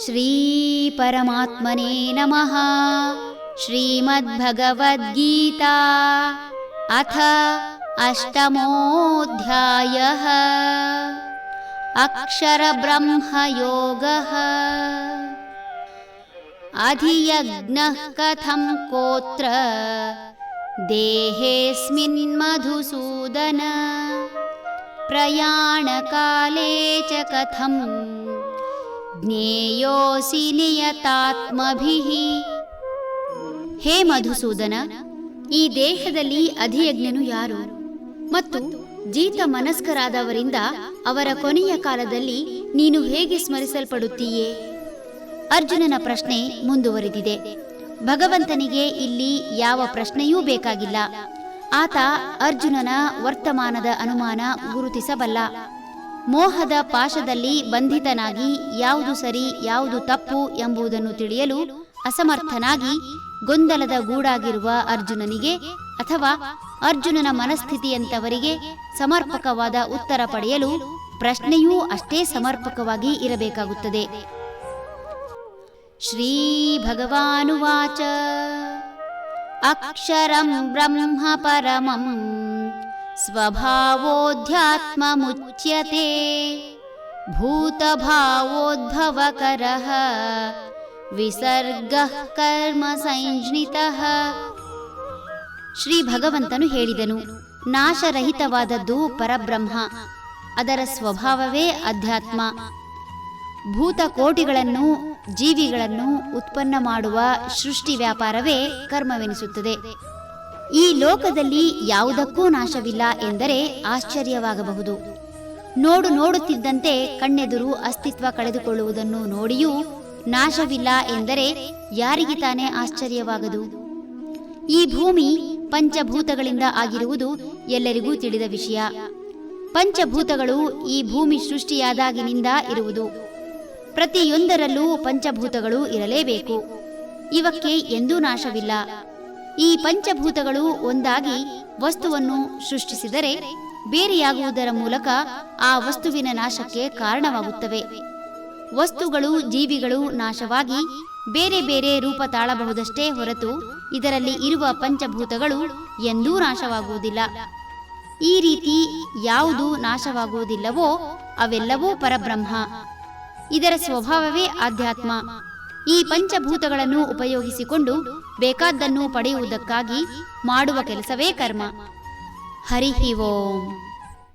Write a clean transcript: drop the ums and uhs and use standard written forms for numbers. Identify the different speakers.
Speaker 1: ಶ್ರೀ ಪರಮಾತ್ಮನೇ ನಮಃ. ಶ್ರೀಮದ್ಭಗವದ್ಗೀತಾ ಅಥ ಅಷ್ಟಮೋಧ್ಯಾಯಃ. ಅಕ್ಷರಬ್ರಹ್ಮಯೋಗಃ. ಅಧಿಯಜ್ಞಃ ಕಥಂ ಕೋತ್ರ ದೇಹೇಸ್ಮಿನ್ ಮಧುಸೂದನ. ಪ್ರಯಾಣಕಾಲೇ ಚ ಕಥಂ ಜ್ಞೇಯೋಸಿ ನಿಯತಾತ್ಮಭಿಃ. ಹೇ ಮಧುಸೂದನ, ಈ ದೇಹದಲ್ಲಿ ಅಧಿಯಜ್ಞನು ಯಾರು ಮತ್ತು ಜೀತ ಮನಸ್ಕರಾದವರಿಂದ ಅವರ ಕೊನೆಯ ಕಾಲದಲ್ಲಿ ನೀನು ಹೇಗೆ ಸ್ಮರಿಸಲ್ಪಡುತ್ತೀಯೇ? ಅರ್ಜುನನ ಪ್ರಶ್ನೆ ಮುಂದುವರಿದಿದೆ. ಭಗವಂತನಿಗೆ ಇಲ್ಲಿ ಯಾವ ಪ್ರಶ್ನೆಯೂ ಬೇಕಾಗಿಲ್ಲ. ಆತ ಅರ್ಜುನನ ವರ್ತಮಾನದ ಅನುಮಾನ ಗುರುತಿಸಬಲ್ಲ. ಮೋಹದ ಪಾಶದಲ್ಲಿ ಬಂಧಿತನಾಗಿ ಯಾವುದು ಸರಿ ಯಾವುದು ತಪ್ಪು ಎಂಬುದನ್ನು ತಿಳಿಯಲು ಅಸಮರ್ಥನಾಗಿ ಗೊಂದಲದ ಗೂಡಾಗಿರುವ ಅರ್ಜುನನಿಗೆ ಅಥವಾ ಅರ್ಜುನನ ಮನಸ್ಥಿತಿಯಂತವರಿಗೆ ಸಮರ್ಪಕವಾದ ಉತ್ತರ ಪಡೆಯಲು ಪ್ರಶ್ನೆಯೂ ಅಷ್ಟೇ ಸಮರ್ಪಕವಾಗಿ ಇರಬೇಕಾಗುತ್ತದೆ. ಶ್ರೀ ಭಗವಾನುವಾಚ. ಅಕ್ಷರಂ ಬ್ರಹ್ಮ ಪರಮಂ ಸ್ವಭಾವೋಧ್ಯಾತ್ಮಮುಚ್ಯತೆ. ಭೂತಭಾವೋದ್ಭವಕರಃ ವಿಸರ್ಗಃ ಕರ್ಮ ಸಂಜ್ಞಿತಃ. ಶ್ರೀ ಭಗವಂತನು ಹೇಳಿದನು, ನಾಶರಹಿತವಾದದ್ದು ಪರಬ್ರಹ್ಮ, ಅದರ ಸ್ವಭಾವವೇ ಅಧ್ಯಾತ್ಮ. ಭೂತಕೋಟಿಗಳನ್ನು ಜೀವಿಗಳನ್ನು ಉತ್ಪನ್ನ ಮಾಡುವ ಸೃಷ್ಟಿ ವ್ಯಾಪಾರವೇ ಕರ್ಮವೆನಿಸುತ್ತದೆ. ಈ ಲೋಕದಲ್ಲಿ ಯಾವುದಕ್ಕೂ ನಾಶವಿಲ್ಲ ಎಂದರೆ ಆಶ್ಚರ್ಯವಾಗಬಹುದು. ನೋಡುತ್ತಿದ್ದಂತೆ ಕಣ್ಣೆದುರು ಅಸ್ತಿತ್ವ ಕಳೆದುಕೊಳ್ಳುವುದನ್ನು ನೋಡಿಯೂ ನಾಶವಿಲ್ಲ ಎಂದರೆ ಯಾರಿಗೆ ತಾನೇ ಆಶ್ಚರ್ಯವಾಗದು? ಈ ಭೂಮಿ ಪಂಚಭೂತಗಳಿಂದ ಆಗಿರುವುದು ಎಲ್ಲರಿಗೂ ತಿಳಿದ ವಿಷಯ. ಪಂಚಭೂತಗಳು ಈ ಭೂಮಿ ಸೃಷ್ಟಿಯಾದಾಗಿನಿಂದ ಇರುವುದು. ಪ್ರತಿಯೊಂದರಲ್ಲೂ ಪಂಚಭೂತಗಳು ಇರಲೇಬೇಕು. ಇವಕ್ಕೆ ಎಂದೂ ನಾಶವಿಲ್ಲ. ಈ ಪಂಚಭೂತಗಳು ಒಂದಾಗಿ ವಸ್ತುವನ್ನು ಸೃಷ್ಟಿಸಿದರೆ ಬೇರೆಯಾಗುವುದರ ಮೂಲಕ ಆ ವಸ್ತುವಿನ ನಾಶಕ್ಕೆ ಕಾರಣವಾಗುತ್ತವೆ. ವಸ್ತುಗಳು ಜೀವಿಗಳು ನಾಶವಾಗಿ ಬೇರೆ ಬೇರೆ ರೂಪ ತಾಳಬಹುದಷ್ಟೇ ಹೊರತು ಇದರಲ್ಲಿ ಇರುವ ಪಂಚಭೂತಗಳು ಎಂದೂ ನಾಶವಾಗುವುದಿಲ್ಲ. ಈ ರೀತಿ ಯಾವುದು ನಾಶವಾಗುವುದಿಲ್ಲವೋ ಅವೆಲ್ಲವೂ ಪರಬ್ರಹ್ಮ. ಇದರ ಸ್ವಭಾವವೇ ಆಧ್ಯಾತ್ಮ. ಈ ಪಂಚಭೂತಗಳನ್ನು ಉಪಯೋಗಿಸಿಕೊಂಡು ಬೇಕಾದ್ದನ್ನು ಪಡೆಯುವುದಕ್ಕಾಗಿ ಮಾಡುವ ಕೆಲಸವೇ ಕರ್ಮ. ಹರಿ ಓಂ.